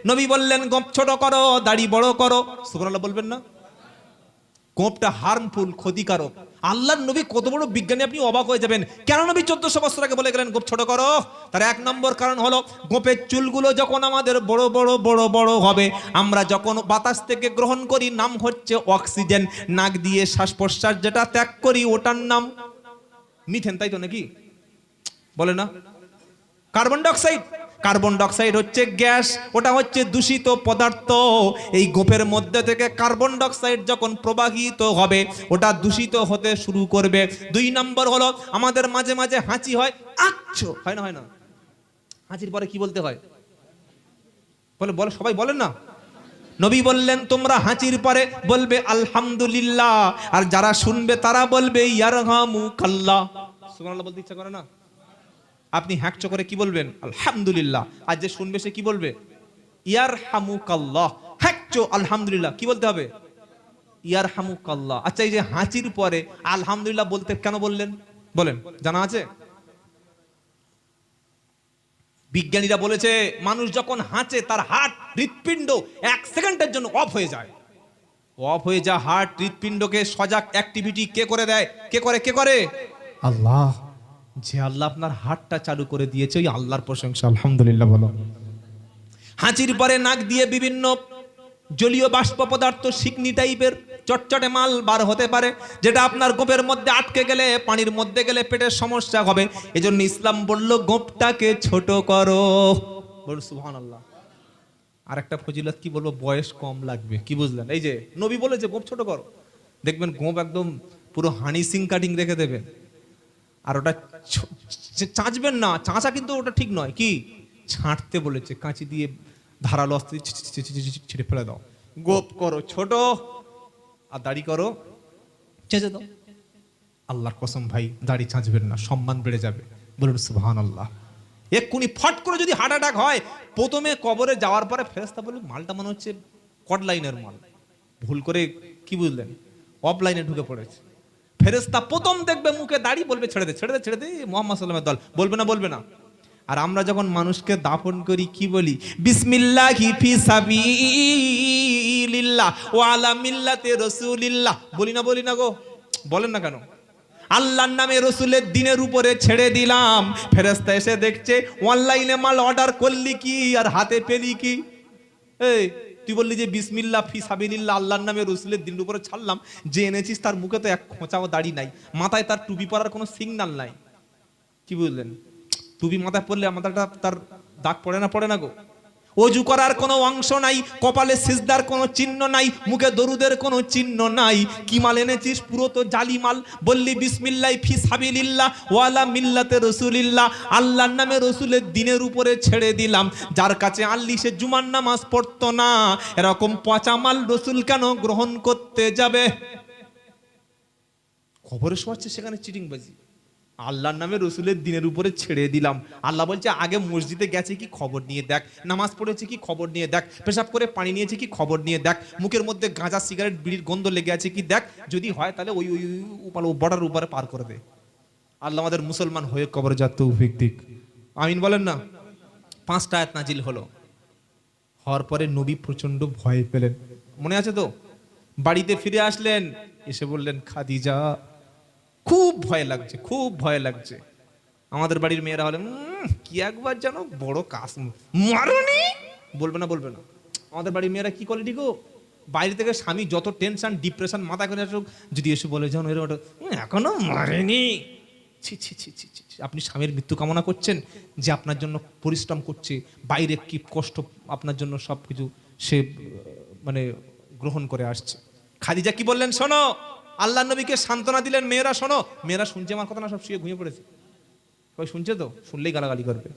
নবী বললেন গোঁফ ছোট করো, দাড়ি বড় করো। সুবহানাল্লাহ বলবেন না? গোঁফটা হার্মফুল, ক্ষতিকারক। আল্লাহর নবী কত বড় বিজ্ঞানী, আপনি অবাক হয়ে যাবেন। কেন নবী 1400 বছর আগে বলে গেলেন গোঁফ ছোট করো? তার এক নম্বর কারণ হলো, গোঁফের চুলগুলো যখন আমাদের বড় বড় বড় বড় হবে, আমরা যখন বাতাস থেকে গ্রহণ করি নাম হচ্ছে অক্সিজেন, নাক দিয়ে শ্বাস প্রশ্বাস যেটা ত্যাগ করি ওটার নাম মিথেন, তাই তো নাকি? বলে না? Carbon dioxide. কার্বন ডাইঅক্সাইড হচ্ছে গ্যাস, ওটা হচ্ছে দূষিত পদার্থ। এই গোঁফের মধ্যে থেকে কার্বন ডাইঅক্সাইড যখন প্রবাহিত হবে, ওটা দূষিত হতে শুরু করবে। 2 নম্বর হলো, আমাদের মাঝে মাঝে হাঁচি হয়, আচ্ছা হয় না? হয় না? হাঁচির পরে কি বলতে হয়? বলে বলে সবাই বলেন না? নবী বললেন তোমরা হাঁচির পরে বলবে আলহামদুলিল্লাহ, আর যারা শুনবে তারা বলবে ইয়ারহামুকাল্লাহ। সুবহানাল্লাহ বলতে ইচ্ছা করে না? আপনি হ্যাকচো করে কি বলবেন? আলহামদুলিল্লাহ। আর যে শুনবে সে কি বলবে? ইয়ারহামুকাল্লাহ। হ্যাকচো আলহামদুলিল্লাহ কি বলতে হবে? ইয়ারহামুকাল্লাহ। আচ্ছা, এই যে হাঁচির পরে আলহামদুলিল্লাহ বলতে কেন বললেন? বলেন, জানা আছে? বিজ্ঞানীরা বলেছে মানুষ যখন হাঁচে তার হার্ট হৃৎপিণ্ড 1 সেকেন্ডের জন্য অফ হয়ে যায়। অফ হয়ে যা হার্ট হৃৎপিণ্ডকে সজাগ অ্যাক্টিভিটি কে করে দেয়? কে করে? আল্লাহ। যে আল্লাহ আপনার হার্টটা চালু করে দিয়েছে, ওই আল্লাহর প্রশংসা আলহামদুলিল্লাহ বলো। হাঁচির পরে নাক দিয়ে বিভিন্ন জলীয় বাষ্প পদার্থ, শিকনি টাইপের চটচটে মাল বার হতে পারে, যেটা আপনার গোঁফের মধ্যে আটকে গেলে, পানির মধ্যে গেলে পেটের সমস্যা হবে। এজন্য ইসলাম বলল গোঁফটাকে ছোট করো। বলুন সুবহানাল্লাহ। আর একটা ফজিলত কি বলবো, বয়স কম লাগবে। কি বুঝলেন? এই যে নবী বলেছে গোঁফ ছোট করো, দেখবেন গোঁফ একদম পুরো হানি সিং কাটিং রেখে দেবেন। আর ওটা চাঁচবেন না, চাঁচা কিন্তু ওটা ঠিক নয়। কি ছাঁটতে বলেছে, কাঁচি দিয়ে ধারালো অস্ত্র ছিঁড়ে ফেলে দাও। গোঁফ করো ছোট, আর দাড়ি করো চেঁচে দাও। আল্লাহর কসম ভাই, দাড়ি চাঁচবেন না, সম্মান বেড়ে যাবে। বলুন সুবহানাল্লাহ। এক্ষুনি ফট করে যদি হার্ট অ্যাটাক হয়, প্রথমে কবরে যাওয়ার পরে ফেরেশতা বলবে মালটা মনে হচ্ছে কট লাইনের মাল, ভুল করে কি বুঝলেন অফ লাইনে ঢুকে পড়েছে। ফেরেশতা প্রথম দেখবে মুখে দাড়ি, বলবে ছেড়ে দে ছেড়ে দে ছেড়ে দে, মুহাম্মদ সাল্লাল্লাহু আলাইহি ওয়াসাল্লামের দল। বলবে না? আর আমরা যখন মানুষকে দাফন করি কি বলি? বিসমিল্লাহি ফি সাবিলিল্লাহ ওয়া আলা মিল্লাতি রাসূলিল্লাহ। বলি না গো? বলেন না কেন? আল্লাহর নামে রসুলের দিনের উপরে ছেড়ে দিলাম। ফেরেশতা এসে দেখছে অনলাইনে মাল অর্ডার করলি কি আর হাতে পেলি কি? এই তুই বললি যে বিসমিল্লাহ ফি সাবিলিল্লাহ, আল্লাহর নামে রসুলের দিনের উপরে ছাড়লাম, যে এনেছিস তার মুখে তো এক খোঁচাও দাড়ি নাই, মাথায় তার টুপি পরার কোনো সিগন্যাল নাই। কি বুঝলেন? টুপি মাথায় পড়লে মাথাটা তার দাগ পড়ে না গো? অজু করার কোনো অংশ নাই, কপালে সিজদার কোনো চিহ্ন নাই, মুখে দরুদের কোনো চিহ্ন নাই। কি মাল এনেছিস? পুরো তো জালি মাল। বললি বিসমিল্লাহ ফি সাবিলিল্লাহ ওয়ালা মিল্লাতে রাসূলিল্লাহ, আল্লাহর নামে রসুলের দিনের উপরে ছেড়ে দিলাম। যার কাছে আনলি সে জুমার নামাজ পড়তো না, এরকম পচা মাল রসুল কেন গ্রহণ করতে যাবে? খবরে শোয়াচ্ছে সেখানে চিটিংবাজি। আল্লাহর নামে রসুলের দিনের উপরে ছেড়ে দিলাম। আল্লাহ বলছে আগে মসজিদে গেছে কি খবর নিয়ে দেখ, নামাজ পড়েছে কি খবর নিয়ে দেখ, পেশাব করে পানি নিয়েছে কি খবর নিয়ে দেখ, মুখের মধ্যে গাঁজা সিগারেট বিড়ির গন্ধ লেগে আছে কি দেখ। যদি হয় তাহলে ওই বর্ডার উপরে পার করে দে। আল্লাহ আমাদের মুসলমান হয়ে কবরে যা তৌফিক দিক। আমিন বলেন না? 5টা আয়াত নাজিল হলো। হওয়ার পরে নবী প্রচন্ড ভয় পেলেন। মনে আছে তো? বাড়িতে ফিরে আসলেন, এসে বললেন খাদিজা খুব ভয় লাগছে। আমাদের বাড়ির মেয়েরা হলেন কি একবার যেন বড় কাজ মারুনি। বলবে না? আমাদের বাড়ির মেয়েরা কি কোয়ালিটি গো, বাইরে থেকে স্বামী যত টেনশন ডিপ্রেশন মাথা করে আসুক, যদি এসে বলে যেন এখনো মারেনি, ছি ছি ছি ছি ছি। আপনি স্বামীর মৃত্যু কামনা করছেন, যে আপনার জন্য পরিশ্রম করছে, বাইরে কি কষ্ট আপনার জন্য সবকিছু সে মানে গ্রহণ করে আসছে। খাদিজা কি বললেন? শোনো, আল্লাহ নবীকে সান্ত্বনা দিলেন। মেয়েরা শোনো। মেয়েরা শুনছে আমার কথা না? সব শুয়ে ঘুমিয়ে পড়েছে। কই শুনছে তো? শুনলেই গালাগালি করবে।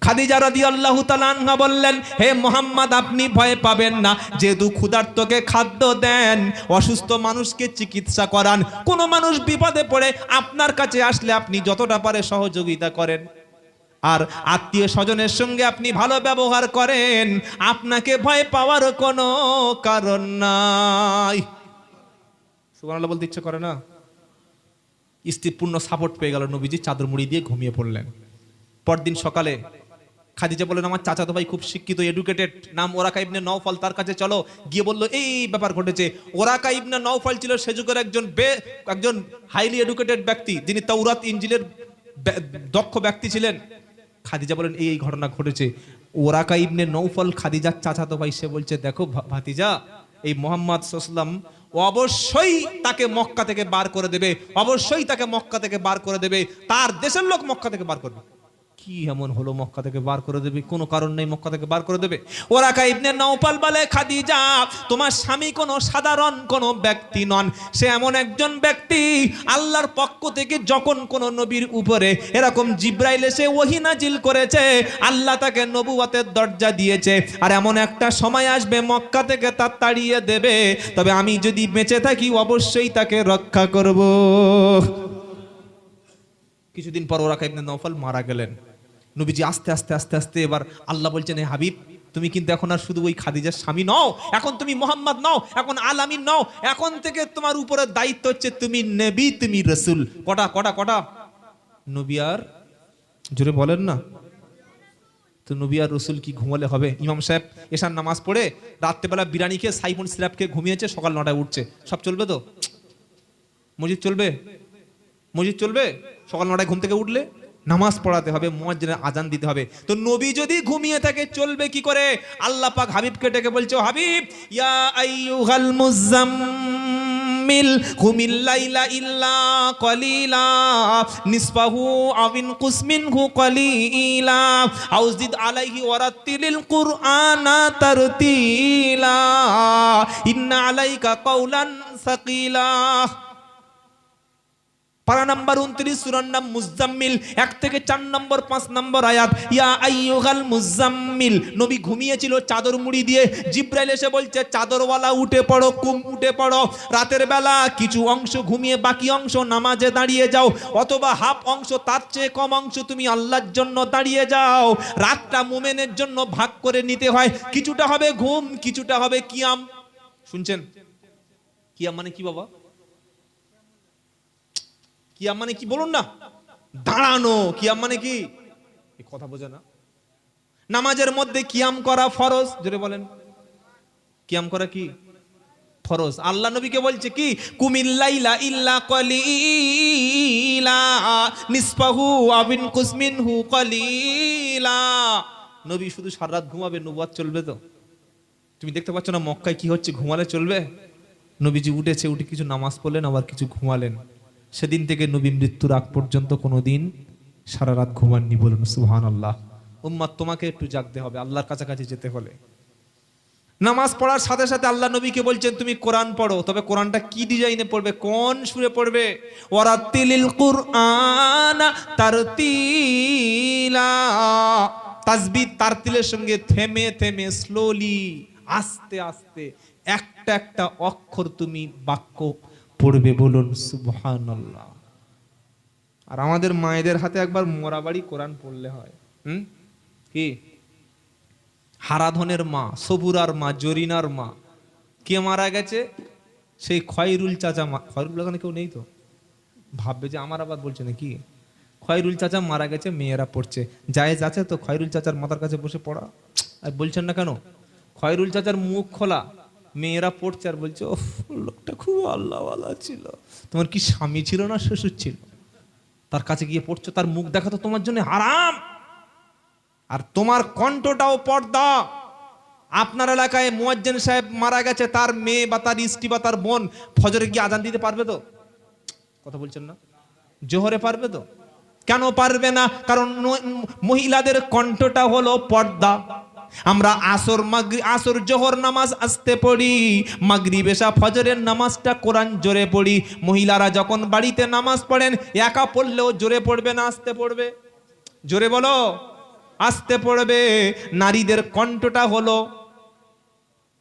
খাদিজা রাদিয়াল্লাহু তাআলা আনহা বললেন, হে মুহাম্মদ আপনি ভয় পাবেন না, যেহেতু ক্ষুধার্তকে খাদ্য দেন, অসুস্থ মানুষকে চিকিৎসা করান, কোন মানুষ বিপদে পড়ে আপনার কাছে আসলে আপনি যতটা পারে সহযোগিতা করেন, আর আত্মীয় স্বজনের সঙ্গে আপনি ভালো ব্যবহার করেন, আপনাকে ভয় পাওয়ার কোনো কারণ নাই। সুবহানাল্লাহ বলতে ইচ্ছে করে না? স্ত্রীর পূর্ণ সাপোর্ট পেয়ে গেল। নবীজি চাদর মুড়ি দিয়ে ঘুমিয়ে পড়লেন। পরদিন সকালে খাদিজা বললেন আমার চাচাতো ভাই খুব শিক্ষিত, এডুকেটেড, নাম ওরাকা ইবনে নওফল, তার কাছে চলো। গিয়ে বললো এই ব্যাপার ঘটেছে। ওরাকা ইবনে নওফল ছিল সে যুগের একজন হাইলি এডুকেটেড ব্যক্তি, যিনি তাওরাত ইনজিলের দক্ষ ব্যক্তি ছিলেন। খাদিজা বলেন এই ঘটনা ঘটেছে। ওরাকা ইবনে নওফল খাদিজার চাচাতো ভাই, সে বলছে দেখো ভাতিজা, এই মোহাম্মদ সাল্লাল্লাহু আলাইহি ওয়াসাল্লাম অবশ্যই তাকে মক্কা থেকে বার করে দেবে, অবশ্যই তাকে মক্কা থেকে বার করে দেবে, তার দেশের লোক মক্কা থেকে বার করবে। কি এমন হলো মক্কা থেকে বার করে দেবে? কোনো কারণ নেই, মক্কা থেকে বার করে দেবে। ওরাকা ইবনে নওফল বলে খাদিজা তোমার স্বামী কোনো সাধারণ কোনো ব্যক্তি নন, সে এমন একজন ব্যক্তি আল্লাহর পক্ষ থেকে যখন কোন নবীর উপরে এরকম জিব্রাইল এসে ওহী নাজিল করেছে, আল্লাহ তাকে নবুয়তের দরজা দিয়েছে, আর এমন একটা সময় আসবে মক্কা থেকে তা তাড়িয়ে দেবে, তবে আমি যদি বেঁচে থাকি অবশ্যই তাকে রক্ষা করব। কিছুদিন পর ওরাকা ইবনে নওফল মারা গেলেন। নবীজি আস্তে আস্তে আস্তে আস্তে এবার আল্লাহ বলছেন হে হাবিব, তুমি কিন্তু এখন আর শুধু ওই খাদিজার স্বামী নও, এখন তুমি মোহাম্মদ নও, এখন আল আমিন নও, এখন থেকে তোমার উপরে দায়িত্ব হচ্ছে তুমি নবী, তুমি রাসূল। কটা কটা কটা নবী আর জোরে বলেন না তো, নবী আর রাসূল কি ঘুমালে হবে? ইমাম সাহেব এশার নামাজ পড়ে রাত্রেবেলা বিরিয়ানি খেয়ে সাইফুন সিরাপ খেয়ে ঘুমিয়েছে, সকাল 9টায় উঠছে, সব চলবে তো? মসজিদ চলবে? মসজিদ চলবে? সকাল 9টায় ঘুম থেকে উঠলে নামাজ পড়াতে হবে, মুয়াজ্জিনের আজান দিতে হবে। তো নবী যদি ঘুমিয়ে থাকে চলবে কি করে? আল্লাহ পাক হাবিবকে ডেকে বলছে হাবিব ইয়া আইয়ুহাল মুজাম্মিল কুমিল লাইলা ইল্লা কলিলা নিসফাহু আও ইনকুস মিনহু কলিলা আও জিদ আলাইহি ওয়ারাত্তিলিল কুরআনা তারতিলা ইন্না আলাইকা কাওলান সাকিলা। পারা নাম্বার 29 সূরার নাম মুজাম্মিল, 1 থেকে 4 নম্বর 5 নম্বর আয়াত। ইয়া আইয়ুহাল মুজাম্মিল, নবী ঘুমিয়েছিল চাদর মুড়ি দিয়ে, জিব্রাইল এসে বলছে চাদরওয়ালা উঠে পড়ো, উঠে পড়ো, রাতের বেলা কিছু অংশ ঘুমিয়ে বাকি অংশ নামাজে দাঁড়িয়ে যাও, অথবা হাফ অংশ তার চেয়ে কম অংশ তুমি আল্লাহর জন্য দাঁড়িয়ে যাও। রাতটা মুমিনের জন্য ভাগ করে নিতে হয়, কিছুটা হবে ঘুম, কিছুটা হবে কিয়াম। শুনছেন? কিয়াম মানে কি বাবা? কিয়াম মানে কি বলুন না? দাঁড়ানো। কিয়াম মানে কি? এই কথা বোঝে না। নামাজের মধ্যে কিয়াম করা ফরজ, জোরে বলেন। কিয়াম করা কি? ফরজ। আল্লাহ নবীকে বলছে কি কুমিল লাইলা ইল্লা কলিলা নিসফাহু আও ইনকুস মিনহু কলিলা। নবী শুধু সারা রাত ঘুমাবে, নবুয়ত চলবে তো? তুমি দেখতে পাচ্ছ না মক্কায় কি হচ্ছে? ঘুমালে চলবে? নবীজি উঠেছে, উঠে কিছু নামাজ পড়লেন, আবার কিছু ঘুমালেন। সেদিন থেকে নবী মৃত্যুর আগ পর্যন্ত কোনোদিন সারা রাত ঘুমাননি। বলুন সুবহানাল্লাহ। উম্মাত তোমাকে একটু জাগতে হবে, আল্লাহর কাছাকাছি যেতে হলে। নামাজ পড়ার সাথে সাথে আল্লাহ নবীকে বলছেন তুমি কোরআন পড়ো, তবে কোরআনটা কি ডিজাইনে পড়বে, কোন সুরে পড়বে? ওয়ারাতিলিল কুরআনা তারতিলা। তাসবিহ তারতিলের সঙ্গে থেমে থেমে স্লোলি, আস্তে আস্তে একটা একটা অক্ষর তুমি বাক্য পড়বে। বলুন সুবহানাল্লাহ। আর আমাদের মায়েদের হাতে একবার মোরাবাড়ি কোরআন পড়লে হয়। কি হারাধনের মা, সবুরার মা, জরিনার মা, কে মারা গেছে? সেই খয়রুল চাচা। খয়রুল এখানে কেউ নেই তো? ভাববে যে আমার আবার বলছে নাকি। খয়রুল চাচা মারা গেছে, মেয়েরা পড়ছে। জায়েজ আছে তো খয়রুল চাচার মাথার কাছে বসে পড়া? আর বলছেন না কেন? খয়রুল চাচার মুখ খোলা, মেয়েরা পড়ছে আর বলছে ওহ লোকটা খুব আল্লাহওয়ালা ছিল। তোমার কি স্বামী ছিল না শ্বশুর ছিল? তার কাছে গিয়ে পড়ছো, তার মুখ দেখা তো তোমার জন্য হারাম। আর তোমার কণ্ঠটাও পর্দা। আপনার এলাকায় মুয়াজ্জিন সাহেব মারা গেছে, তার মেয়ে বা তার স্ত্রী বা তার বোন ফজরে গিয়ে আজান দিতে পারবে তো? কথা বলছেন না? জোহরে পারবে তো? কেন পারবে না? কারণ মহিলাদের কণ্ঠটা হলো পর্দা। আমরা আসর জোহর নামাজ আস্তে পড়ি, মাগরিব এশা ফজরের নামাজটা কোরআন জোরে পড়ি। মহিলারা যখন বাড়িতে নামাজ পড়েন একা পড়লেও জোরে পড়বে না আস্তে পড়বে? জোরে বলো, আস্তে পড়বে। নারীদের কণ্ঠটা হলো,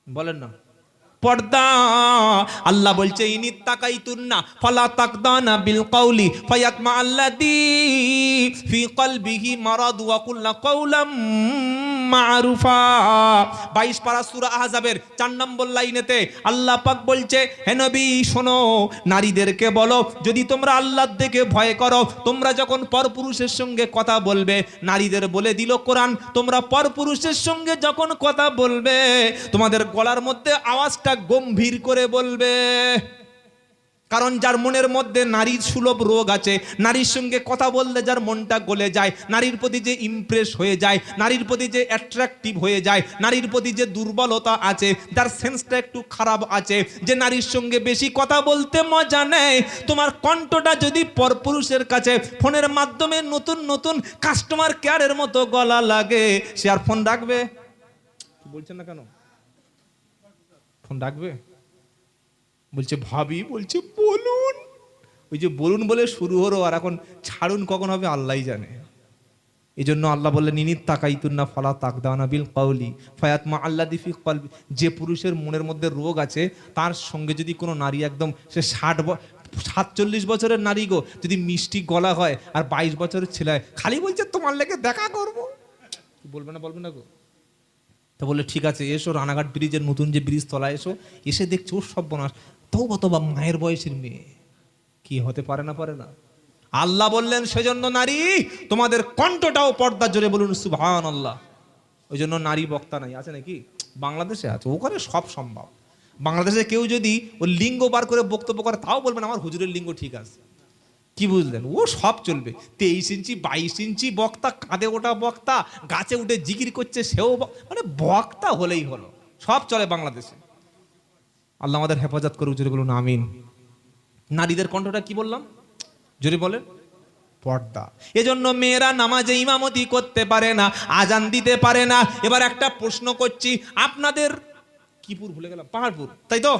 বলেন না, পর্দা। আল্লাহ বলছে ইনিত্তাকাইতুন্না ফালা তাকদানা বিল কওলি ফায়াতমা আল্লাযী ফি কলবিহি মারাদ ওয়া কুল্লা কওলাম মারুফা। 22 পারা সূরা আহজাবের 4 নম্বর লাইনেতে আল্লাহ পাক বলছে, হে নবী শোনো, নারীদেরকে বলো যদি তোমরা আল্লাহর দিকে ভয় করো, তোমরা যখন পরপুরুষের সঙ্গে কথা বলবে, নারীদের বলে দিল কোরআন, তোমরা পরপুরুষের সঙ্গে যখন কথা বলবে তোমাদের গলার মধ্যে আওয়াজটা গম্ভীর করে বলবে। কারণ যার মনের মধ্যে নারীর সুলভ রোগ আছে, নারীর সঙ্গে কথা বললে যার মনটা গলে যায়, নারীর প্রতি যে ইমপ্রেস হয়ে যায়, নারীর প্রতি যে অ্যাট্রাকটিভ হয়ে যায়, নারীর প্রতি যে দুর্বলতা আছে, যার সেন্সটা একটু খারাপ আছে, যে নারীর সঙ্গে বেশি কথা বলতে মজা নেয়, তোমার কণ্ঠটা যদি পরপুরুষের কাছে ফোনের মাধ্যমে নতুন নতুন কাস্টমার কেয়ারের মতো গলা লাগে, সে আর ফোন রাখবে? বলছেন না কেন? ফোন রাখবে? বলছে ভাবি, বলছে বলুন। ওই যে বলুন বলে শুরু হলো, আর এখন ছাড়ুন কখন হবে আল্লাহই জানে। এই জন্য আল্লাহ বললেন, নিনিত তাকাইতুন্না ফালা তাকদানা বিল কওলি ফায়াতমা আল্লাযী ফি কলবি। যে পুরুষের মনের মধ্যে রোগ আছে, তার সঙ্গে যদি কোনো নারী একদম সে 47 বছরের নারী গো, যদি মিষ্টি গলা হয় আর 22 বছরের ছেলে হয়, খালি বলছে তোমার লেগে দেখা করবো, বলবে না গো? তো বললে ঠিক আছে, এসো রানাঘাট ব্রিজের নতুন যে ব্রিজ তলায় এসো, এসে দেখছো ওর সর্বনাশ, তওবা মায়ের বয়সের মেয়ে, কি হতে পারে না? আল্লাহ বললেন সেজন্য নারী তোমাদের কণ্ঠটাও পর্দা, জোরে বলুন সুবহানাল্লাহ। ওই জন্য নারী বক্তা নাই, আছে নাকি? বাংলাদেশে আছে, ওখানে সব সম্ভব। বাংলাদেশে কেউ যদি ও লিঙ্গ বার করে বক্তব্য করে, তাও বলবেন আমার হুজুরের লিঙ্গ ঠিক আছে। কি বুঝলেন? ও সব চলবে। 23 ইঞ্চি 22 ইঞ্চি বক্তা, কাঁধে ওটা বক্তা, গাছে উঠে জিকির করছে সেও, মানে বক্তা হলেই হলো, সব চলে বাংলাদেশে। আল্লাহ আমাদের হেফাজত করুক, জোরে বলুন আমিন। নারীদের কণ্ঠটা কি বললাম? জোরে বলেন, পর্দা। এজন্য মেয়েরা নামাজে ইমামতি করতে পারে না, আজান দিতে পারে না। এবার একটা প্রশ্ন করছি, আপনাদের কিপুর ভুলে গেলাম, পাহাড়পুর, তাই তো?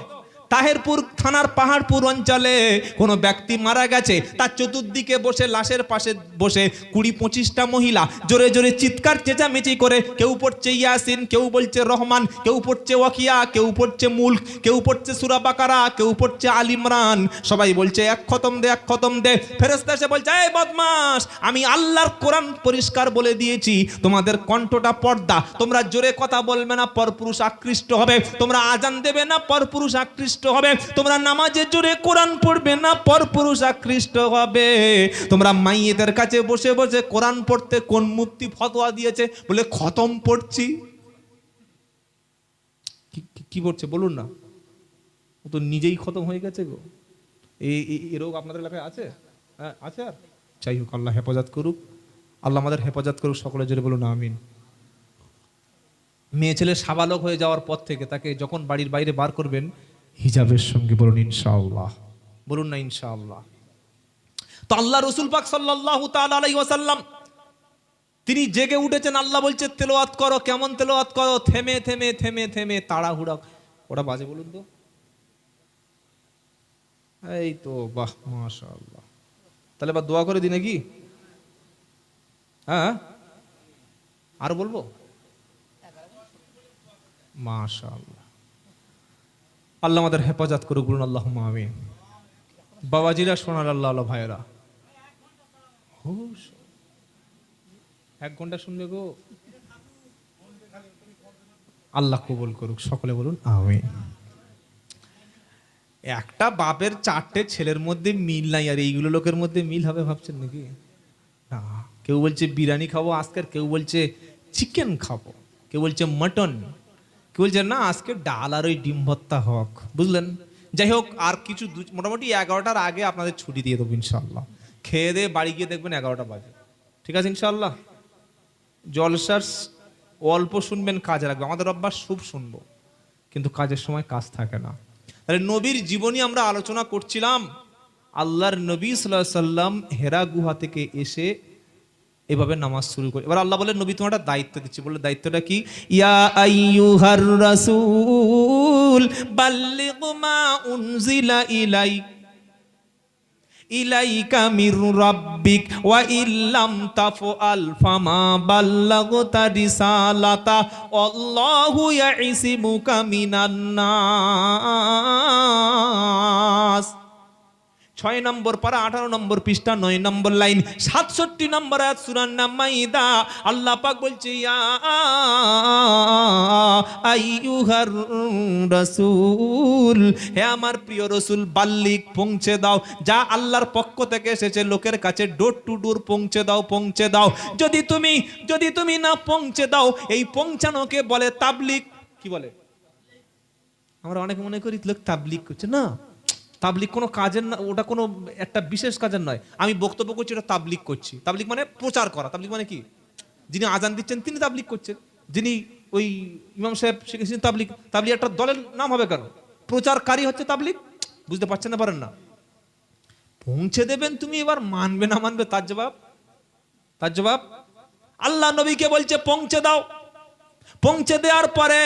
তাহেরপুর থানার পাহাড়পুর অঞ্চলে কোনো ব্যক্তি মারা গেছে, তার চতুর্দিকে বসে লাশের পাশে বসে 20-25টা মহিলা জোরে জোরে চিৎকার চেঁচামেচি করে, কেউ পড়ছে ইয়াসিন, কেউ বলছে রহমান, কেউ পড়ছে ওয়াকিয়া, কেউ পড়ছে মুলক, কেউ পড়ছে সূরা বাকারা, কেউ পড়ছে আল ইমরান, সবাই বলছে এক খতম দে, এক খতম দে। ফেরেশতা এসে বলছে, এই বদমাশ, আমি আল্লাহর কোরআন পরিষ্কার বলে দিয়েছি, তোমাদের কণ্ঠটা পর্দা, তোমরা জোরে কথা বলবে না, পরপুরুষ আকৃষ্ট হবে, তোমরা আজান দেবে না, পরপুরুষ আকৃষ্ট হবে, তোমরা নামাজে জোরে কোরআন পড়বে না, পরপুরুষ আকৃষ্ট হবে। তোমরা মাইয়েদের কাছে বসে বসে কোরআন পড়তে কোন মুফতি ফতোয়া দিয়েছে? বলে খতম পড়ছি। কি পড়ছে বলুন না? ও তো নিজেই খতম হয়ে গেছে গো। এই রোগ আপনাদের এলাকায় আছে? হ্যাঁ আছে। আর যাই হোক, আল্লাহ হেফাজত করুক, আল্লাহ আমাদের হেফাজত করুক, সকলে জোরে বলুন আমিন। মেয়ে ছেলে সাবালক হয়ে যাওয়ার পর থেকে তাকে যখন বাড়ির বাইরে বার করবেন, হিজাবের সঙ্গে বলুন ইনশাআল্লাহ, বলুন না ইনশাআল্লাহ। তো আল্লাহ রাসূল পাক সাল্লাল্লাহু তাআলা আলাইহি ওয়াসাল্লাম তিনি জেগে উঠেছেন। আল্লাহ বলছে তেলাওয়াত করো। কেমন তেলাওয়াত করো? থেমে থেমে থেমে থেমে, তাড়াহুড়া। ওটা বাজে বলুন তো? এই তো, বাহ মাশাআল্লাহ। তাহলে বা দোয়া করে দিই নাকি? হ্যাঁ আর বলবো? মাশাআল্লাহ, আল্লাহ আমাদের হেফাজত করুক, বলুন আল্লাহুম্মা আমিন। বাবাজিরা, সোনার আল্লাহ ভাইয়েরা, 1 ঘন্টা শুনবে গো। আল্লাহ কবুল করুক, সকলে বলুন আমিন। একটা বাপের 4টে ছেলের মধ্যে মিল নাই, আর এইগুলো লোকের মধ্যে মিল হবে ভাবছেন নাকি? না। কেউ বলছে বিরিয়ানি খাবো আজকের, কেউ বলছে চিকেন খাবো, কেউ বলছে মটন, কেউ বলছে না আজকে ডাল আর ওই ডিম ভর্তা হোক, বুঝলেন? যাই হোক, আর কিছু মোটামুটি 11টার আগে আপনাদের ছুটি দিয়ে দেবো ইনশাল্লাহ। খেয়ে দিয়ে বাড়ি গিয়ে দেখবেন 11টা বাজে, ঠিক আছে ইনশাল্লাহ। জলসার অল্প শুনবেন, কাজে রাখবে। আমাদের অভ্যাস খুব শুনবো, কিন্তু কাজের সময় কাজ থাকে না। তাহলে নবীর জীবনী আমরা আলোচনা করছিলাম। আল্লাহর নবী সাল্লাল্লাহু আলাইহি সাল্লাম হেরা গুহা থেকে এসে এভাবে নামাজ শুরু করে। এবার আল্লাহ বলেন, নবী তোমার একটা দায়িত্ব দিচ্ছি। বলে দায়িত্বটা কি? ইয়া আইয়ুহার রাসূল বাল্লিগ মা উনজিলা ইলাইকা মির রাব্বিক ওয়া ইল্লাম তাফআল ফামা বাল্লাগতা রিসালাতা আল্লাহু ইয়াইসিমুকা মিনান নাস। 6 নম্বর পারা 18 নম্বর পৃষ্ঠা 9 নম্বর লাইন 67 নম্বর আয়াত সূরা নাম মাইদা। আল্লাহ পাক বলছে ইয়া আইয়ুহার রাসূল, হে আমার প্রিয় রাসূল, বাল্লিক, পৌঁছে দাও যা আল্লাহর পক্ষ থেকে এসেছে লোকের কাছে, ডোর টু ডোর পৌঁছে দাও, পৌঁছে দাও। যদি তুমি না পৌঁছে দাও, এই পৌঁছানোকে বলে তাবলিগ। কি বলে? আমরা অনেকে মনে করি লোক তাবলিগ করছে, না তাবলিগ কোনো কাজের না, ওটা কোনো একটা বিশেষ কাজের নয়। আমি বক্তব্য করছি, ওটা তাবলিগ করছি। তাবলিগ মানে প্রচার করা। তাবলিগ মানে কি? যিনি আজান দিচ্ছেন তিনি তাবলিগ করছেন, যিনি ওই ইমাম সাহেব শিখেছেন তাবলিগ। তাবলিগ একটা দলের নাম হবে কেন? প্রচারকারী হচ্ছে তাবলিগ। বুঝতে পারছেন না? পারেন না? পৌঁছে দেবেন তুমি, এবার মানবে না মানবে তার জবাব আল্লাহ নবীকে বলছে পৌঁছে দাও। পৌঁছে দেওয়ার পরে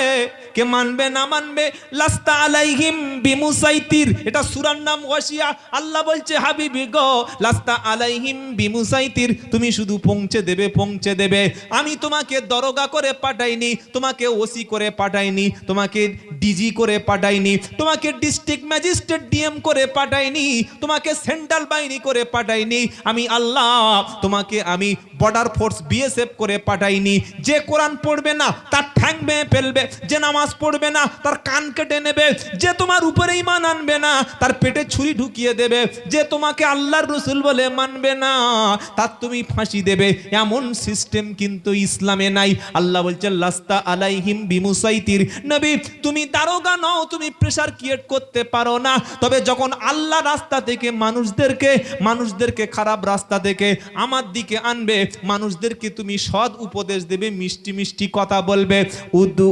কে মানবে না মানবে, লাস্তা আলাইহিম বিমুসাইতির, এটা সূরার নাম ওয়াসিয়া। আল্লাহ বলছে হাবিবি গো, লাস্তা আলাইহিম বিমুসাইতির, তুমি শুধু পৌঁছে দেবে, পৌঁছে দেবে। আমি তোমাকে দরগা করে পাঠাইনি, তোমাকে ওসি করে পাঠাইনি, তোমাকে ডিজি করে পাঠাইনি, তোমাকে ডিস্ট্রিক্ট ম্যাজিস্ট্রেট ডিএম করে পাঠাইনি, তোমাকে সেন্ট্রাল বাহিনী করে পাঠাইনি। আমি আল্লাহ তোমাকে আমি বর্ডার ফোর্স বিএসএফ করে পাঠাইনি। যে কোরআন পড়বে না তার ঠ্যাং ভেঙে ফেলবে, যে নামাজ পড়বে না তার কান কেটে নেবে, যে তোমার উপরে ঈমান আনবে না তার পেটে ছুরি ঢুকিয়ে দেবে, যে তোমাকে আল্লাহর রাসূল বলে মানবে না তার তুমি ফাঁসি দেবে। এমন সিস্টেম কিন্তু ইসলামে নাই। আল্লাহ বলছে লাস্তা আলাইহিম বিমুসাইতির। নবী তুমি দারোগা নও, তুমি প্রেসার ক্রিয়েট করতে পারো না। তবে যখন আল্লাহ রাস্তা থেকে মানুষদেরকে খারাপ রাস্তা থেকে আমার দিকে আনবে, মানুষদেরকে তুমি সৎ উপদেশ দেবে, মিষ্টি মিষ্টি কথা বলবে। উদু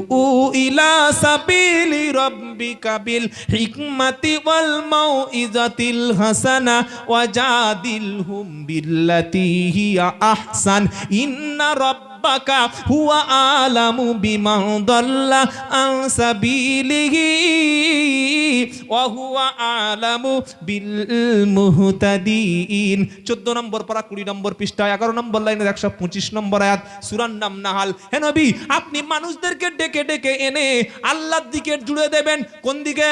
ইলা সাবিলি রাব্বিকা বিল হিকমাতি ওয়াল মাউইজাতিল হাসানা ওয়াজাদিলহুম বিল্লাতি হিয়া আহসান ইন্না রাব্বাকা হুয়া আলামু বিমান দাল্লা আন সাবিলিহি ওয়া হুয়া আলামু বিল মুহতাদিন। 14 নম্বর পারা 20 নম্বর পৃষ্ঠা 11 নম্বর লাইনে 125 নম্বর আয়াত সূরার নাম নাহাল। হে নবী, আপনি মানুষদেরকে ডেকে ডেকে এনে আল্লাহর দিকে জুড়ে দেবেন। কোন দিকে?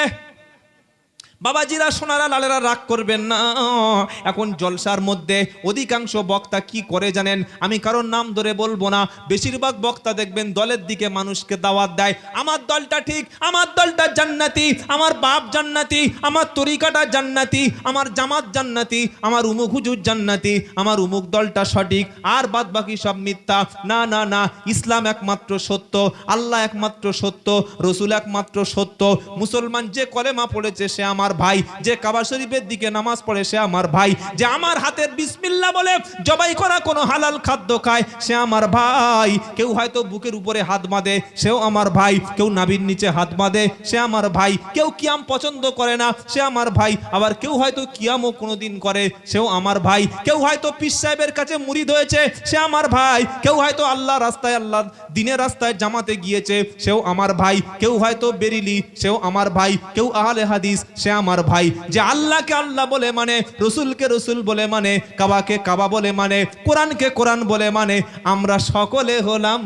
বাবাজিরা, সোনারা, লালেরা রাগ করবেন না। এখন জলসার মধ্যে অধিকাংশ বক্তা কি করে জানেন? আমি কারোর নাম ধরে বলবো না, বেশিরভাগ বক্তা দেখবেন দলের দিকে মানুষকে দাওয়াত দেয়। আমার দলটা ঠিক, আমার দলটা জান্নাতি, আমার বাপ জান্নাতি, আমার তরিকাটা জান্নাতি, আমার জামাত জান্নাতি, আমার উমুক হুজুর জান্নাতি, আমার উমুক দলটা সঠিক, আর বাদ বাকি সব মিথ্যা। না না না, ইসলাম একমাত্র সত্য, আল্লাহ একমাত্র সত্য, রসুল একমাত্র সত্য। মুসলমান যে কলেমা পড়েছে সে আমার ভাই, যে কাবা শরীফের দিকে নামাজ পড়ে সে আমার ভাই, যে আমার হাতের বিসমিল্লাহ বলে জবাই করা কোনো হালাল খাদ্য খায় সে আমার ভাই। কেউ হয়তো বুকের উপরে হাত বাঁধে সেও আমার ভাই, কেউ নাভির নিচে হাত বাঁধে সে আমার ভাই, কেউ কিয়াম পছন্দ করে না সে আমার ভাই, আবার কেউ হয়তো কিয়ামও কোনোদিন করে সেও আমার ভাই, কেউ হয়তো পীর সাহেবের কাছে মুরিদ হয়েছে সে আমার ভাই, কেউ হয়তো আল্লাহ রাস্তায়, আল্লাহ দিনের রাস্তায় জামাতে গিয়েছে সেও আমার ভাই, কেউ হয়তো বেরিলি সেও আমার ভাই, কেউ আহলে হাদিস সে আমার ভাই। যে আল্লাহকে আল্লাহ বলে মানে, রসুলকে রসুল বলে মানে, কাবাকে কাবা বলে মানে, কোরআনকে কোরআন বলে মানে, আমরা সকলে হলাম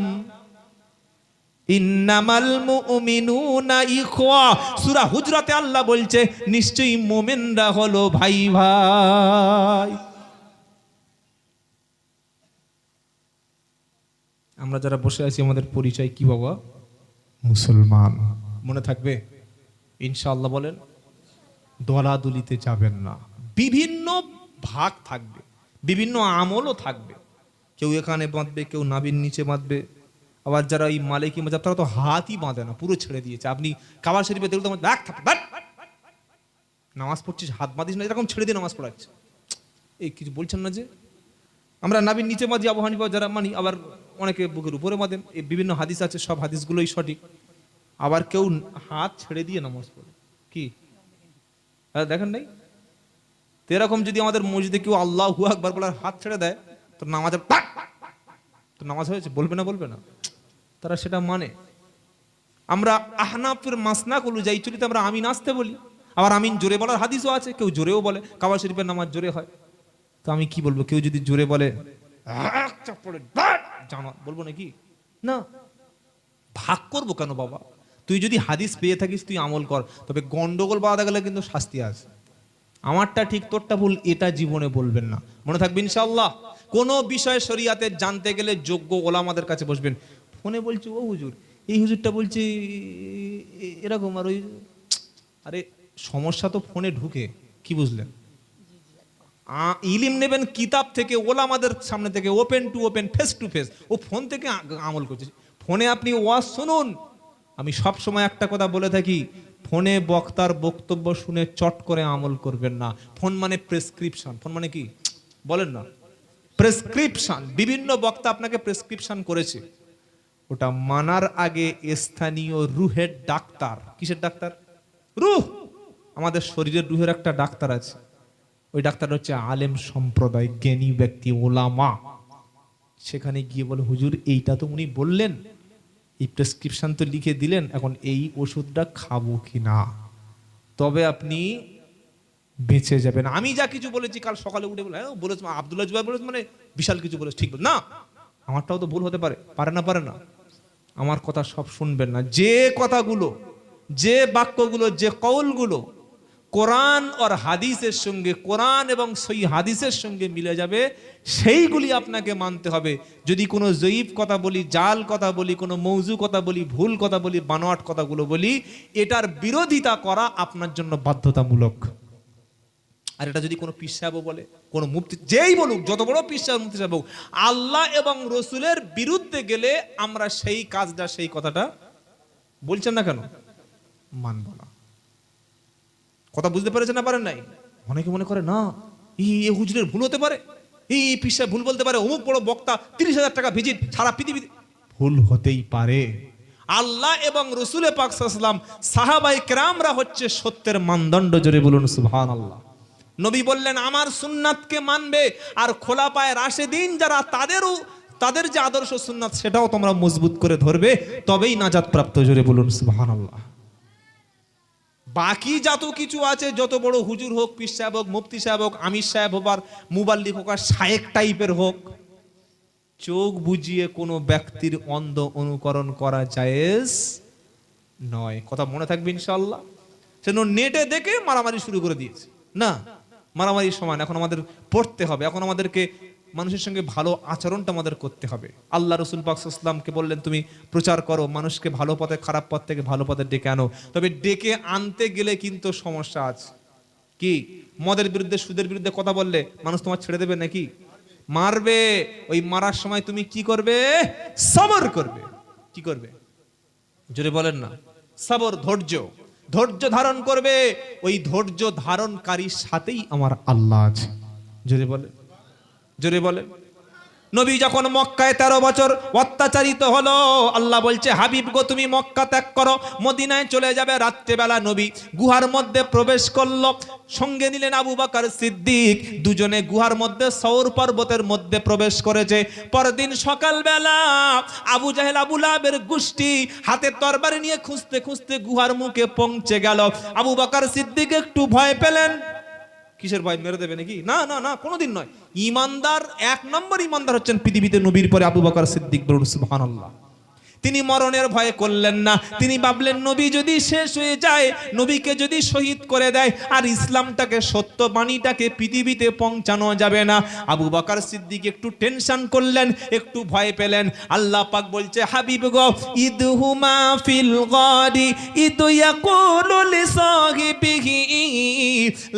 ইন্নামাল মুমিনুনা ইখওয়া। সূরা হুজরাতে আল্লাহ বলছে নিশ্চয়ই মুমিনরা হলো ভাই ভাই। আমরা যারা বসে আছি আমাদের পরিচয় কি বাবা? মুসলমান। মনে থাকবে ইনশাআল্লাহ। বলেন দলাদলিতে যাবেন না। বিভিন্ন ভাগ থাকবে, বিভিন্ন আমলও থাকবে। কেউ এখানে বাঁধবে, কেউ নাভির নিচে বাঁধবে, আবার যারা এই মালিকি মাযহাব তারা তো হাতই বাঁধে না, পুরো ছেড়ে দিয়েছে। আপনি কাবা শরীফে দেখলে তো নামাজ পড়ছিস হাত বাঁধিস না, এরকম ছেড়ে দিয়ে নামাজ পড়াচ্ছে। এই কিছু বলছেন না যে আমরা নাভির নিচে বাঁধি, আবু হানিফা যারা মানি, আবার অনেকে বুকের উপরে বাঁধেন। এই বিভিন্ন হাদিস আছে, সব হাদিসগুলোই সঠিক। আবার কেউ হাত ছেড়ে দিয়ে নামাজ পড়ে, কি দেখেন নাই? তো এরকম যদি আমাদের মসজিদে কেউ আল্লাহু আকবার বলার হাত ছেড়ে দেয় তো নামাজ, তো নামাজ হয়েছে? বলবে না, বলবে না। তারা সেটা মানে। আমরা আহনাফের মাসনাক অনুযায়ী চলিতে আমরা আমিন আসতে বলি, আবার আমিন জোরে বলার হাদিসও আছে, কেউ জোরেও বলে। কাবা শরীফের নামাজ জোরে হয়, তো আমি কি বলবো? কেউ যদি জোরে বলে বলবো নাকি? না, ভাগ করবো কেন বাবা? তুই যদি হাদিস পেয়ে থাকিস তুই আমল কর, তবে গন্ডগোল বাঁধা গেলে কিন্তু শাস্তি আছে। আমারটা ঠিক তোরটা ভুল এটা জীবনে বলবেন না, মনে থাকবে ইনশাআল্লাহ। কোনো বিষয় শরীয়তে জানতে গেলে যোগ্য ওলামাদের কাছে বসবেন। ফোনে বলছি ও হুজুর, এই হুজুরটা বলছে এরকম, আর ওই, আরে সমস্যা তো ফোনে ঢুকে, কি বুঝলেন? ইলিম নেবেন কিতাব থেকে, ওলামাদের সামনে থেকে, open to open, face to face. ও ফোন থেকে আমল করছে। ফোনে আপনি ওয়াজ শুনুন। আমি সব সময় একটা কথা বলে থাকি, ফোনে বক্তার বক্তব্য শুনে চট করে আমল করবেন না। ফোন মানে প্রেসক্রিপশন। ফোন মানে কি বলেন না? প্রেসক্রিপশন। বিভিন্ন বক্তা আপনাকে প্রেসক্রিপশন করেছে, ওটা মানার আগে স্থানীয় রুহের ডাক্তার। কিসের ডাক্তার? রুহ। আমাদের শরীরের রুহের একটা ডাক্তার আছে, ওই ডাক্তার হচ্ছে আলেম সম্প্রদায়, জ্ঞানী ব্যক্তি, ওলামা। সেখানে গিয়ে বলে হুজুর এইটা তো উনি বললেন, এই প্রেসক্রিপশন তো লিখে দিলেন, এখন এই ওষুধটা খাবো কি না, তবে আপনি বেঁচে যাবেন। আমি যা কিছু বলেছি কাল সকালে উঠে বলে বলেছি আব্দুল্লাহ জুবাইর বলেছে মানে বিশাল কিছু বলেছে, ঠিক না? আমারটাও তো ভুল হতে পারে, পারে না? আমার কথা সব শুনবেন না। যে কথাগুলো, যে বাক্যগুলো, যে কৌলগুলো কোরআন আর হাদিসের সঙ্গে, কোরআন এবং সহি হাদিসের সঙ্গে মিলে যাবে, সেইগুলি আপনাকে মানতে হবে। যদি কোনো জয়ীফ কথা বলি, জাল কথা বলি, কোনো মৌজু কথা বলি, ভুল কথা বলি, বানোয়াট কথাগুলো বলি, এটার বিরোধিতা করা আপনার জন্য বাধ্যতামূলক। আর এটা যদি কোনো পীর সাহেব বলে, কোনো মুফতি, যেই বলুক, যত বড় পীর সাহেব মুফতি সাহেব হোক, আল্লাহ এবং রসুলের বিরুদ্ধে গেলে আমরা সেই কাজটা, সেই কথাটা বলছেন না কেন, মানব না। কথা বুঝতে পেরেছেন না পারেন নাই? অনেকে মনে করে না এই হুজুরের ভুল হতে পারে, এই পীর সাহেব ভুল বলতে পারে, অমুক বড় বক্তা 30,000 টাকা ভিজিট সারা পৃথিবীতে, ভুল হতেই পারে। আল্লাহ এবং রসুল পাক সাল্লাল্লাহু আলাইহি ওয়াসাল্লাম, সাহাবায়ে কেরামরা হচ্ছে সত্যের মানদণ্ড। জোরে বলুন সুবহানাল্লাহ। নবী বললেন আমার সুন্নাতকে মানবে, আর খোলাফায়ে রাশেদিন যারা, তাদের যে আদর্শ সুন্নাত সেটাও তোমরা মজবুত করে ধরবে, তবেই নাজাত প্রাপ্ত। জোরে বলুন সুবহানাল্লাহ। বাকি যত কিছু আছে, যত বড় হুজুর হোক, পীর সাহেব হোক, মুফতি সাহেব হোক, আমির সাহেব হোক, আর মুবাল্লিগ হোক, আর শায়েক টাইপের হোক, চোখ বুজিয়ে কোনো ব্যক্তির অন্ধ অনুকরণ করা জায়েজ নয়। কথা মনে থাকবে ইনশাআল্লাহ। সেজন্য নেটে দেখে মারামারি শুরু করে দিয়েছে না, মারামারির সময় এখন আমাদের পড়তে হবে। এখন আমাদেরকে মানুষের সঙ্গে ভালো আচরণটা আমাদের করতে হবে। আল্লাহ রসুল পাক সাল্লাল্লাহু আলাইহি ওয়াসাল্লামকে বললেন তুমি প্রচার করো, মানুষকে ভালো পথে, খারাপ পথ থেকে ভালো পথে ডেকে আনো। তবে ডেকে আনতে গেলে কিন্তু সমস্যা আছে। কি? মদের বিরুদ্ধে, সুদের বিরুদ্ধে কথা বললে মানুষ তোমার ছেড়ে দেবে নাকি? মারবে। ওই মারার সময় তুমি কি করবে? সবর করবে। কি করবে? জোরে বলেন না। সবর, ধৈর্য, ধৈর্য ধারণ করবে। ওই ধৈর্য ধারণকারীর সাথেই আমার আল্লাহ আছে। জোরে বলে, জোরে বলে। নবী যখন মক্কায় 13 বছর অত্যাচারিত হলো, আল্লাহ বলছে হাবিব গো তুমি মক্কা ত্যাগ করো, মদিনায় চলে যাবে। রাত্রেবেলা নবী গুহার মধ্যে প্রবেশ করলো, সঙ্গে নিলেন আবু বকর সিদ্দিক। দুজনে গুহার মধ্যে সৌর পর্বতের মধ্যে প্রবেশ করেছে। পরদিন সকালবেলা আবু জাহেল, আবু লাহাবের গোষ্ঠী হাতে তরবারি নিয়ে খুঁজতে খুঁজতে গুহার মুখে পৌঁছে গেল। আবু বকর সিদ্দিক একটু ভয় পেলেন। কিসের ভয়? মেরে দেবে নাকি? না না না, কোনোদিন নয়। ইমানদার, 1 নম্বর ইমানদার হচ্ছেন পৃথিবীতে নবীর পরে আবু বকর সিদ্দিক। বলুন সুবহানাল্লাহ। তিনি মরণের ভয়ে করলেন না। তিনি ভাবলেন নবী যদি শেষ হয়ে যায়, নবীকে যদি শহীদ করে দেয়, আর ইসলামটাকে, সত্য বাণীটাকে পৃথিবীতে পৌঁছানো যাবে না। আবু বকর সিদ্দিক একটু টেনশন করলেন, একটু ভয় পেলেন। আল্লাহ পাক বলছে হাবিব গো ইদহুমা ফিল গাদি ইদ ইয়াকুলু লিসাহিবিহি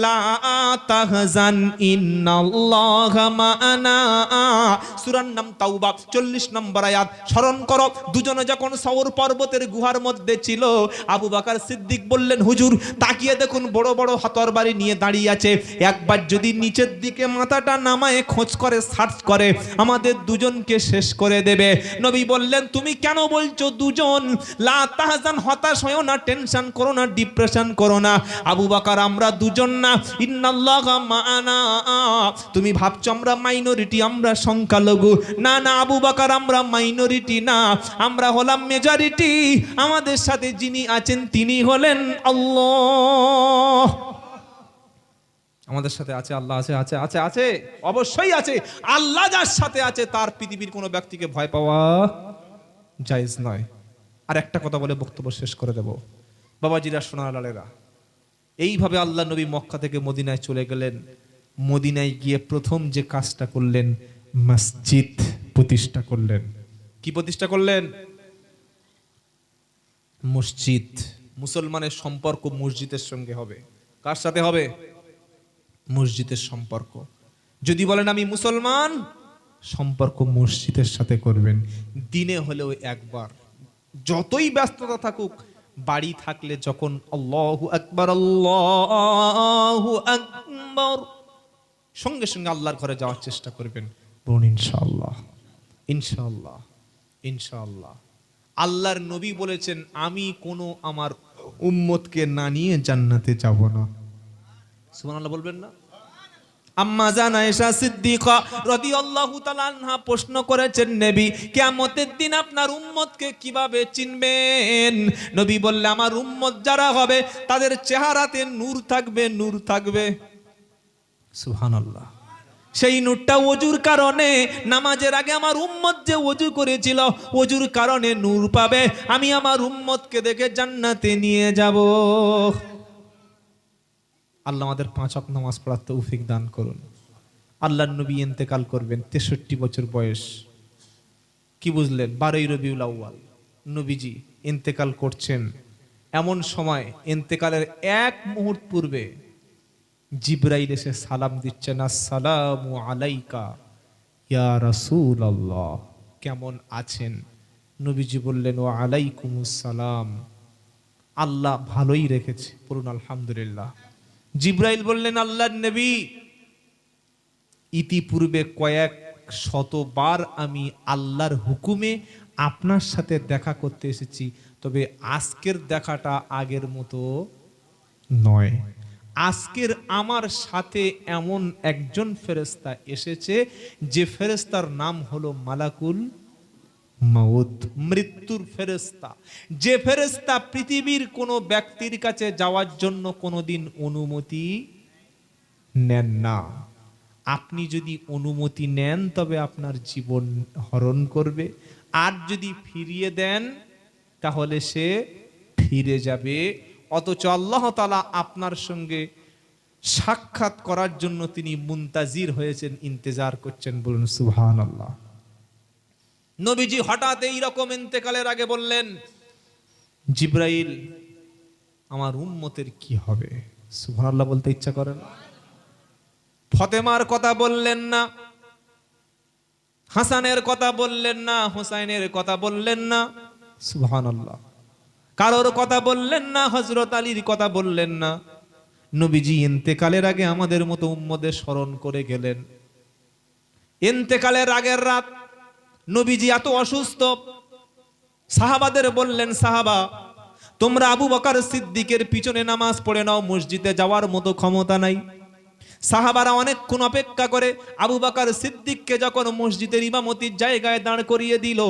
লা তাহজান ইন্নাল্লাহা মা'ানা। সূরার নাম তাওবা, 40 নম্বর আয়াত। স্মরণ করো, দুজন যখন সৌর পর্বতের গুহার মধ্যে ছিল, আবু বকর সিদ্দিক বললেন হুজুর তাকিয়ে দেখুন, বড় বড় তরবারি নিয়ে দাঁড়িয়ে আছে। একবার যদি নিচের দিকে মাথাটা নামায় খোঁজ করে, সার্চ করে, আমাদের দুজনকে শেষ করে দেবে। নবী বললেন তুমি কেন বলছো দুজন? লা তাহজান, হতাশ হয়ো না, টেনশন করো না, ডিপ্রেশন করো না। আবু বকর আমরা দুজন না, ইন্নাল্লাহা মা'ানা। তুমি ভাবছো আমরা মাইনরিটি, আমরা সংখ্যালঘু। না না আবু বকর, আমরা মাইনরিটি না, আমরা হলাম মেজরিটি। আমাদের সাথে যিনি আছেন তিনি হলেন আল্লাহ। আমাদের সাথে আছে আল্লাহ, আছে আছে আছে আছে, অবশ্যই আছে। আল্লাহ যার সাথে আছে তার পৃথিবীর কোনো ব্যক্তিকে ভয় পাওয়া জায়েজ নয়। আর একটা কথা বলে বক্তব্য শেষ করে দেব। বাবাজিরা, সোনার লালেরা, এইভাবে আল্লাহ নবী মক্কা থেকে মদিনায় চলে গেলেন। মদিনায় গিয়ে প্রথম যে কাজটা করলেন, মসজিদ প্রতিষ্ঠা করলেন। কি প্রতিষ্ঠা করলেন? মসজিদ। মুসলমানের সম্পর্ক মসজিদের সঙ্গে হবে। কার সাথে হবে? মসজিদের সম্পর্ক। যদি বলেন আমি মুসলমান, সম্পর্ক মসজিদের সাথে করবেন। দিনে হলেও একবার, যতই ব্যস্ততা থাকুক, বাড়ি থাকলে যখন আল্লাহু আকবার আল্লাহু আকবার, সঙ্গে সঙ্গে আল্লাহর ঘরে যাওয়ার চেষ্টা করবেন। বলুন ইনশাআল্লাহ, ইনশাআল্লাহ, ইনশাআল্লাহ। আল্লাহর নবী বলেছেন, আমি কোনো আমার উম্মতকে না নিয়ে জান্নাতে যাব না। সুবহানাল্লাহ বলবেন না? আম্মা জান আয়েশা সিদ্দিকা রাদিয়াল্লাহু তাআলা আনহা প্রশ্ন করেছেন, নবী কিয়ামতের দিন আপনার উম্মতকে কিভাবে চিনবেন? নবী বললেন, আমার উম্মত যারা হবে তাদের চেহারাতে নূর থাকবে, নূর থাকবে। সুবহানাল্লাহ। সেই নূরটা ওযুর কারণে, নামাজের আগে আমার উম্মত যে ওযু করেছিল, ওযুর কারণে নূর পাবে। আমি আমার উম্মতকে দেখে জান্নাতে নিয়ে যাব। আল্লাহ আমাদের 5 ওয়াক্ত নামাজ পড়ার তৌফিক দান করুন। আল্লাহর নবী ইন্তেকাল করবেন, 63 বছর বয়স। কি বুঝলেন? 12ই রবিউল আউয়াল নবীজি ইন্তেকাল করছেন। এমন সময় ইন্তেকালের এক মুহূর্ত পূর্বে জিবরাইল এসে সালাম দিচ্ছেন, আসসালামু আলাইকা ইয়া রাসূলুল্লাহ, কেমন আছেন? নবীজি বললেন, ওয়া আলাইকুমুস সালাম, আল্লাহ ভালোই রেখেছে, পড়ুন আলহামদুলিল্লাহ। জিবরাইল বললেন, আল্লাহর নবী, ইতিপূর্বে কয়েক শতবার আমি আল্লাহর হুকুমে আপনার সাথে দেখা করতে এসেছি, তবে আজকের দেখাটা আগের মতো নয়। আজকের আমার সাথে এমন একজন ফেরেশতা এসেছে, যে ফেরেশতার নাম হলো মালাকুল মউত, মৃত্যুর ফেরেশতা। যে ফেরেশতা পৃথিবীর কোনো ব্যক্তির কাছে যাওয়ার জন্য কোনোদিন অনুমতি নেন না। আপনি যদি অনুমতি নেন তবে আপনার জীবন হরণ করবে, আর যদি ফিরিয়ে দেন তাহলে সে ফিরে যাবে। অথচ আল্লাহ তাআলা আপনার সঙ্গে সাক্ষাৎ করার জন্য তিনি মুনতাজির হয়েছেন, ইন্তেজার করছেন। বলুন সুবহানাল্লাহ। নবীজি হঠাৎ এই রকম ইন্তেকালের আগে বললেন, জিবরাইল, আমার উম্মতের কি হবে? সুবহানাল্লাহ বলতে ইচ্ছা করে না? ফাতেমার কথা বললেন না, হাসানের কথা বললেন না, হুসাইনের কথা বললেন না। সুবহানাল্লাহ। কারোর কথা বললেন না, হযরত আলীর কথা বললেন না। নবীজি ইন্তেকালের আগে আমাদের মতো উম্মতদের স্মরণ করে গেলেন। ইন্তেকালের আগের রাত নবীজি এত অসুস্থ, সাহাবাদের বললেন, সাহাবা তোমরা আবু বকর সিদ্দিকের পিছনে নামাজ পড়ে নাও, মসজিদে যাওয়ার মতো ক্ষমতা নাই। সাহাবারা অনেকক্ষণ অপেক্ষা করে আবু বকর সিদ্দিককে যখন মসজিদের ইমামতির জায়গায় দাঁড় করিয়ে দিল,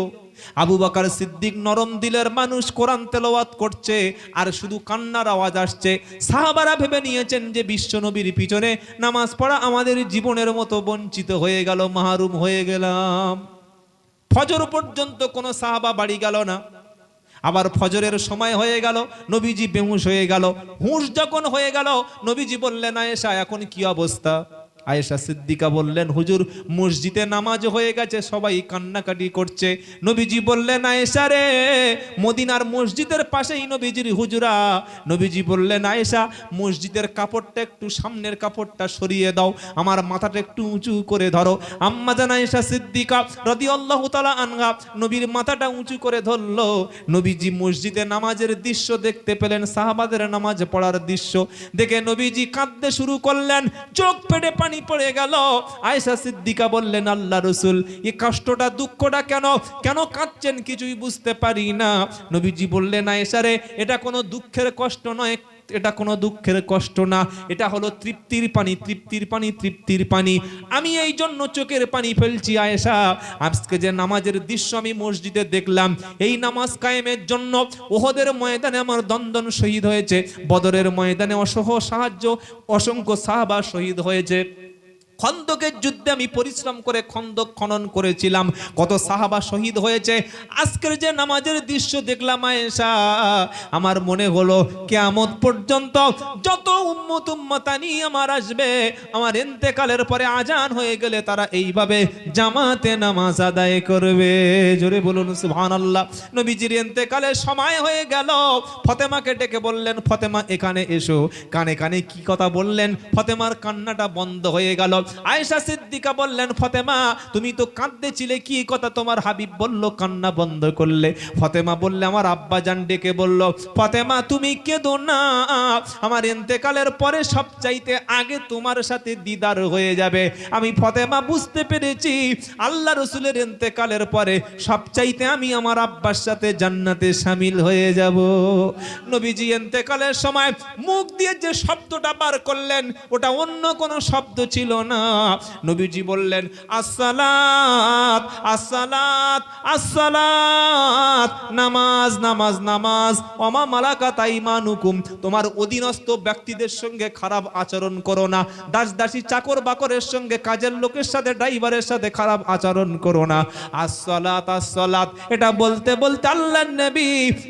আবু বকর সিদ্দিক নরম দিলের মানুষ, কোরআন তেলাওয়াত করছে আর শুধু কান্নার আওয়াজ আসছে। সাহাবারা ভেবে নিয়েছেন যে বিশ্ব নবীর পিছনে নামাজ পড়া আমাদের জীবনের মতো বঞ্চিত হয়ে গেল, মাহরুম হয়ে গেলাম। ফজর পর্যন্ত কোনো সাহাবা বাড়ি গেল না। আবার ফজরের সময় হয়ে গেল, নবীজি বেহুশ হয়ে গেল। হুঁশ যখন হয়ে গেল, নবীজি বললেন, আয়েশা এখন কি অবস্থা? আয়েশা সিদ্দিকা বললেন, হুজুর মসজিদে নামাজ হয়ে গেছে, সবাই কান্নাকাটি করছে। নবীজি বললেন, আয়েশা রে, মদিনার মসজিদের পাশেই নবীজির হুজরা। নবীজি বললেন, আয়েশা মসজিদের কাপড়টা একটু, সামনের কাপড়টা সরিয়ে দাও, আমার মাথাটা একটু উঁচু করে ধরো। আম্মা জান আয়েশা সিদ্দিকা রাদিয়াল্লাহু তাআলা আনহা নবীর মাথাটা উঁচু করে ধরলো। নবীজি মসজিদে নামাজের দৃশ্য দেখতে পেলেন, সাহাবাদের নামাজ পড়ার দৃশ্য দেখে নবীজি কাঁদতে শুরু করলেন, চোখ পেটে পানি পড়ে গেল। আয়েশা সিদ্দিকা বললেন, আল্লাহ রাসূল, এই কষ্টটা, দুঃখটা কেন কেন কাঁদছেন কিছুই বুঝতে পারি না। নবীজি বললেন, আয়েশা রে, এটা কোনো দুঃখের কষ্ট নয়, এটা কোনো দুঃখের কষ্ট না, এটা হলো তৃপ্তির পানি, তৃপ্তির পানি, তৃপ্তির পানি। আমি এই জন্য চোখের পানি ফেলছি আয়েশা। আজকে যে নামাজের দৃশ্য আমি মসজিদে দেখলাম, এই নামাজ কায়েমের জন্য ওহদের ময়দানে আমার দন্দন শহীদ হয়েছে, বদরের ময়দানে অসংখ্য সাহায্য, অসংখ্য সাহাবা শহীদ হয়েছে। খন্দকের যুদ্ধে আমি পরিশ্রম করে খন্দক খনন করেছিলাম, কত সাহাবা শহীদ হয়েছে। আজকের যে নামাজের দৃশ্য দেখলাম আয়েশা, আমার মনে হলো কিয়ামত পর্যন্ত যত উম্মত উম্মতানি আমার আসবে, আমার ইন্তেকালের পরে আজান হয়ে গেলে তারা এইভাবে জামাতে নামাজ আদায় করবে। জোরে বলুন সুবহানাল্লাহ। নবীজির ইন্তেকালের সময় হয়ে গেল, ফাতেমাকে ডেকে বললেন, ফাতেমা এখানে এসো। কানে কানে কি কথা বললেন, ফাতেমার কান্নাটা বন্ধ হয়ে গেল। আয়েশা সিদ্দিকা বললেন, ফাতেমা তুমি তো কাঁদতেছিলে, কি কথা তোমার হাবিব বলল কান্না বন্ধ করলে? ফাতেমা বললে, আমার আব্বা জান ডেকে বলল, ফাতেমা তুমি কেঁদো না, আমার ইন্তেকালের পরে সবচাইতে আগে তোমার সাথে দিদার হয়ে যাবে। আমি ফাতেমা বুঝতে পেরেছি আল্লাহ রাসূলের ইন্তেকালের পরে সবচাইতে আমি আমার আব্বার সাথে জান্নাতে শামিল হয়ে যাব। নবীজি ইন্তেকালের সময় মুখ দিয়ে যে শব্দটা বার করলেন ওটা অন্য কোনো শব্দ ছিল না। নবীজি বললেন, আসসালাত আসসালাত আসসালাত, নামাজ নামাজ নামাজ, ওমা মালাকাত আইমানুকুম, তোমার অধীনস্থ ব্যক্তিদের সঙ্গে খারাপ আচরণ করো না, দাস দাসী চাকর বাকরের সঙ্গে, কাজের লোকের সাথে, ড্রাইভারের সাথে খারাপ আচরণ করো না। আসসালাত আসসালাত, এটা বলতে বলতে আল্লাহর নবী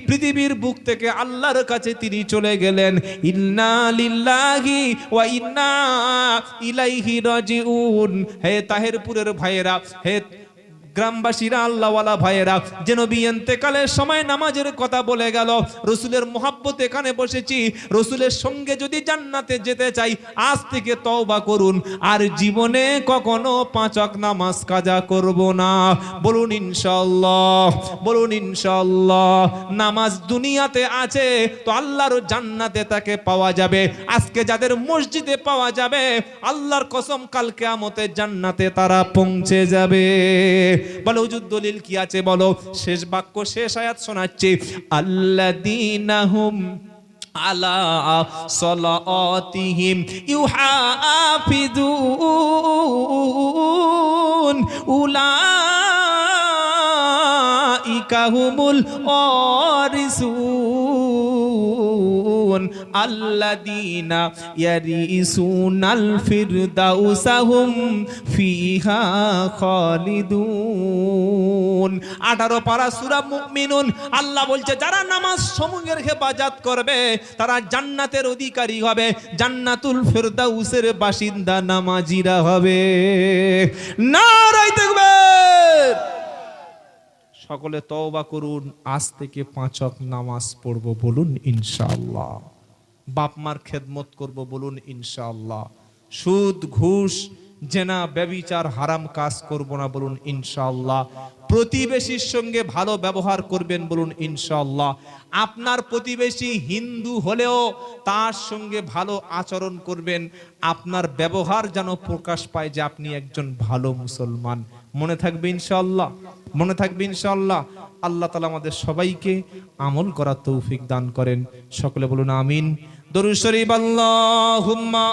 পৃথিবীর বুক থেকে আল্লাহর কাছে তিনি চলে গেলেন। ইন্না লিল্লাহি ওয়া ইন্না ইলাইহি রাজিউন। হে তাহেরপুরের ভাইয়েরা, হে গ্রামবাসীরা, আল্লাহওয়ালা ভাইয়েরা, যে নবী ইন্তেকালের সময় নামাজের কথা বলে গেল, রসুলের মোহাব্বত এখানে বসেছি, রসুলের সঙ্গে যদি জান্নাতে যেতে চাই আজ থেকে তওবা করুন, আর জীবনে কখনো 5 ওয়াক্ত নামাজ কাজা করব না। বলুন ইনশাআল্লাহ, বলুন ইনশাআল্লাহ। নামাজ দুনিয়াতে আছে তো আল্লাহর জান্নাতে তাকে পাওয়া যাবে। আজকে যাদের মসজিদে পাওয়া যাবে, আল্লাহর কসম কাল কিয়ামতে জান্নাতে তারা পৌঁছে যাবে। বলো হুজুর দলিল কি আছে বলো? শেষ বাক্য, শেষ আয়াত শোনাচ্ছি, আল্লাযীনা হুম আলা সালাতিহিম ইউহাফিজুন উলাইকা হুমুল ওয়ারিসুন আল্লাযীনা ইয়ারিসুনাল ফিরদাউসা হুম ফিহা খালিদুন। 18 পারা সূরা মুমিনুন। আল্লাহ বলছে যারা নামাজ সমূহের হেফাজত করবে তারা জান্নাতের অধিকারী হবে, জান্নাতুল ফিরদাউসের বাসিন্দা নামাজিরা হবে। নারায়ে তাকবীর। সকলে তওবা করুন, আজ থেকে 5 ওয়াক্ত নামাজ পড়ব, বলুন ইনশাআল্লাহ। বাপ মার খেদমত করব, বলুন ইনশাআল্লাহ। সুদ ঘুষ জেনা ব্যভিচার হারাম কাজ করব না, বলুন ইনশাআল্লাহ। প্রতিবেশীর সঙ্গে ভালো ব্যবহার করবেন, বলুন ইনশাআল্লাহ। আপনার প্রতিবেশী হিন্দু হলেও তার সঙ্গে ভালো আচরণ করবেন, আপনার ব্যবহার যেন প্রকাশ পায় যে আপনি একজন ভালো মুসলমান। মনে থাকবে ইনশাআল্লাহ, মনে থাকবে ইনশাআল্লাহ। আল্লাহ তাআলা আমাদের সবাইকে আমল করার তৌফিক দান করেন। সকলে বলুন আমিন। দরুদ শরীফ। আল্লাহুম্মা